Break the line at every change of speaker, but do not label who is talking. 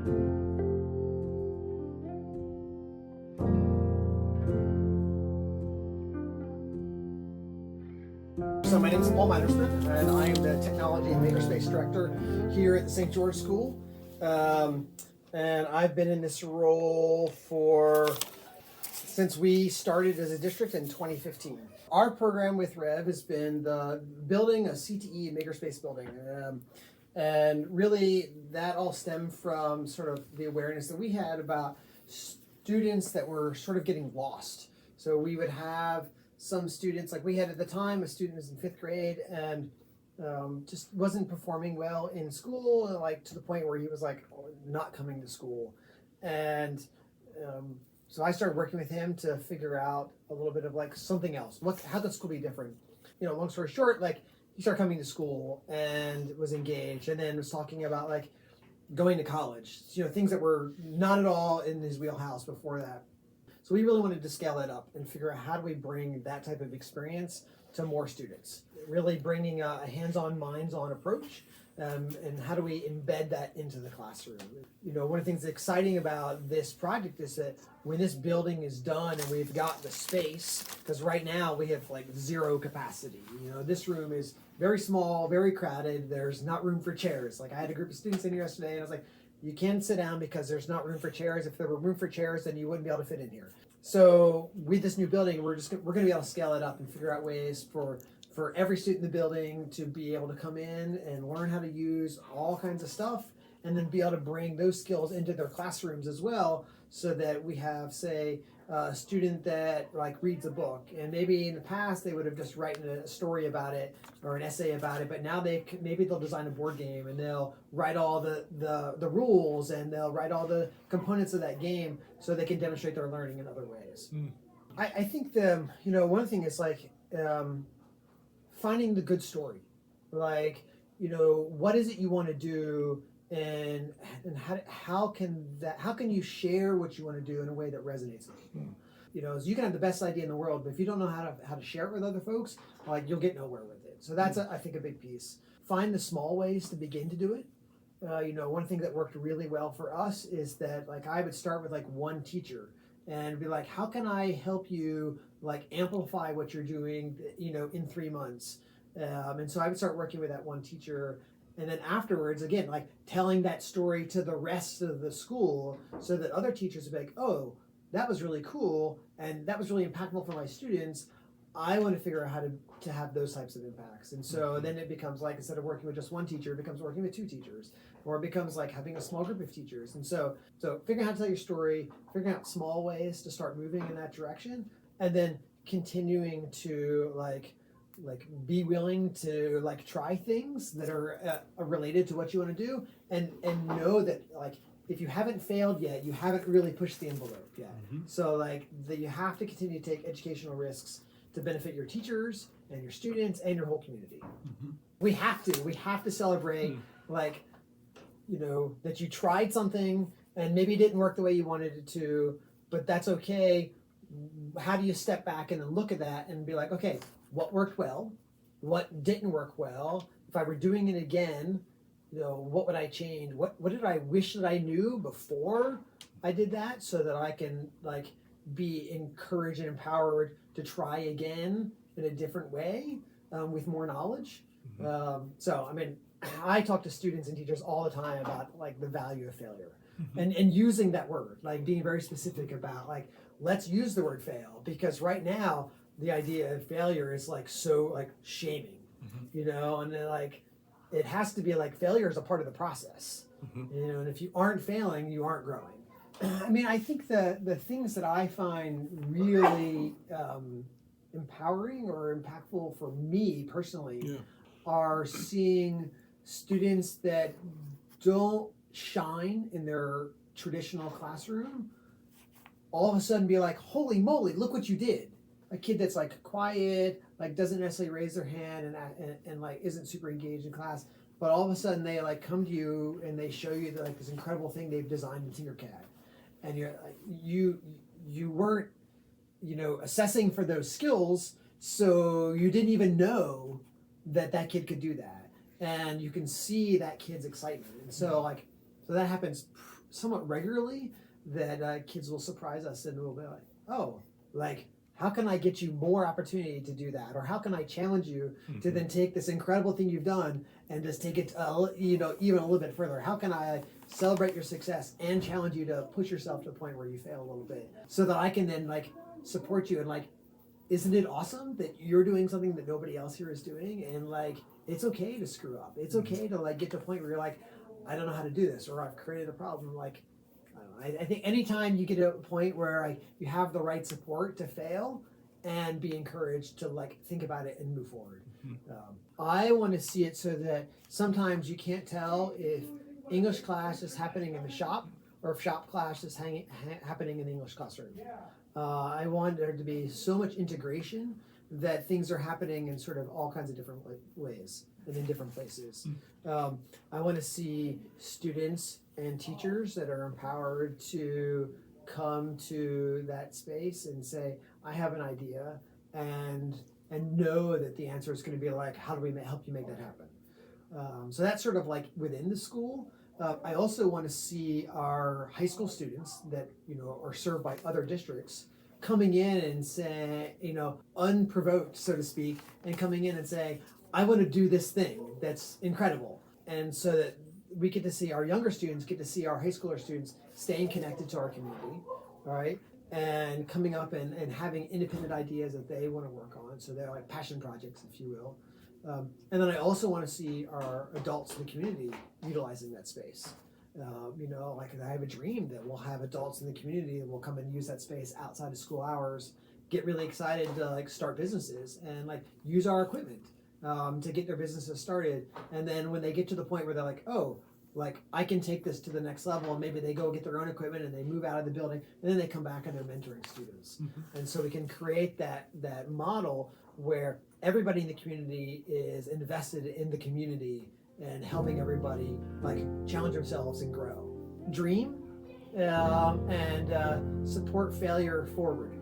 So my name is Paul Meinersmann, and I am the Technology and Makerspace Director here at the St. George School. And I've been in this role since we started as a district in 2015. Our program with REV has been building a CTE makerspace building. And really that all stemmed from sort of the awareness that we had about students that were sort of getting lost. So we would have some students, like we had at the time, a student was in 5th grade and just wasn't performing well in school, like to the point where he was like not coming to school. And so I started working with him to figure out a little bit of like something else. How could school be different? You know, long story short, like he started coming to school and was engaged, and then was talking about like going to college, you know, things that were not at all in his wheelhouse before that. So we really wanted to scale it up and figure out how do we bring that type of experience to more students, really bringing a hands-on, minds-on approach, and how do we embed that into the classroom. You know, one of the things that's exciting about this project is that when this building is done and we've got the space, because right now we have like 0 capacity. You know, this room is very small, very crowded. There's not room for chairs. Like I had a group of students in here yesterday and I was like, you can't sit down because there's not room for chairs. If there were room for chairs, then you wouldn't be able to fit in here. So with this new building, we're going to be able to scale it up and figure out ways for every student in the building to be able to come in and learn how to use all kinds of stuff, and then be able to bring those skills into their classrooms as well, so that we have, say, a student that like reads a book, and maybe in the past they would have just written a story about it or an essay about it, but now maybe they'll design a board game and they'll write all the rules and they'll write all the components of that game so they can demonstrate their learning in other ways. I think one thing is like finding the good story, like, you know, what is it you want to do, and how can you share what you want to do in a way that resonates with people. You know, so you can have the best idea in the world, but if you don't know how to share it with other folks, like you'll get nowhere with it. So that's I think a big piece. Find the small ways to begin to do it. You know, one thing that worked really well for us is that like I would start with like one teacher and be like, how can I help you like amplify what you're doing, you know, in 3 months? And so I would start working with that one teacher, and then afterwards, again, like telling that story to the rest of the school so that other teachers would be like, oh, that was really cool, and that was really impactful for my students. I want to figure out how to have those types of impacts. And so then it becomes like, instead of working with just one teacher, it becomes working with 2 teachers, or it becomes like having a small group of teachers. And so figuring out how to tell your story, figuring out small ways to start moving in that direction, and then continuing to like be willing to like try things that are related to what you want to do, and know that like if you haven't failed yet, you haven't really pushed the envelope yet. So like that you have to continue to take educational risks to benefit your teachers and your students and your whole community. We have to celebrate like, you know, that you tried something and maybe it didn't work the way you wanted it to, but that's okay. How do you step back and then look at that and be like, okay, what worked well? What didn't work well? If I were doing it again, you know, what would I change? What did I wish that I knew before I did that, so that I can like be encouraged and empowered to try again in a different way with more knowledge. So I mean, I talk to students and teachers all the time about like the value of failure, and using that word, like being very specific about like, let's use the word fail, because right now the idea of failure is like so like shaming, you know, and then like it has to be like failure is a part of the process, you know, and if you aren't failing, you aren't growing. I mean, I think the things that I find really empowering or impactful for me personally are seeing students that don't shine in their traditional classroom all of a sudden be like, holy moly, look what you did. A kid that's like quiet, like doesn't necessarily raise their hand and like isn't super engaged in class, but all of a sudden they like come to you and they show you like this incredible thing they've designed in Tinkercad, and you're like, you weren't, you know, assessing for those skills, so you didn't even know that kid could do that, and you can see that kid's excitement. And so like, so that happens somewhat regularly that kids will surprise us and will be like, oh, like, how can I get you more opportunity to do that? Or how can I challenge you to then take this incredible thing you've done and just take it, even a little bit further? How can I celebrate your success and challenge you to push yourself to the point where you fail a little bit, so that I can then like support you and like, isn't it awesome that you're doing something that nobody else here is doing? And like, it's okay to screw up. It's okay to like get to a point where you're like, I don't know how to do this, or I've created a problem. Like, I don't know. I think anytime you get to a point where you have the right support to fail and be encouraged to like think about it and move forward. I want to see it so that sometimes you can't tell if English class is happening in the shop or if shop class is happening in the English classroom. I want there to be so much integration that things are happening in sort of all kinds of different ways and in different places. I want to see students and teachers that are empowered to come to that space and say, I have an idea, and know that the answer is going to be like, how do we help you make that happen? So that's sort of like within the school. I also want to see our high school students that are served by other districts coming in and say, unprovoked, so to speak, and coming in and saying, I want to do this thing that's incredible. And so that we get to see our younger students, get to see our high schooler students staying connected to our community, all right? And coming up and having independent ideas that they want to work on. So they're like passion projects, if you will. And then I also want to see our adults in the community utilizing that space. Like I have a dream that we'll have adults in the community that will come and use that space outside of school hours, get really excited to like start businesses and like use our equipment to get their businesses started. And then when they get to the point where they're like, oh, like I can take this to the next level, and maybe they go get their own equipment and they move out of the building, and then they come back and they're mentoring students. And so we can create that model where everybody in the community is invested in the community and helping everybody like challenge themselves and grow, dream, and support failure forward.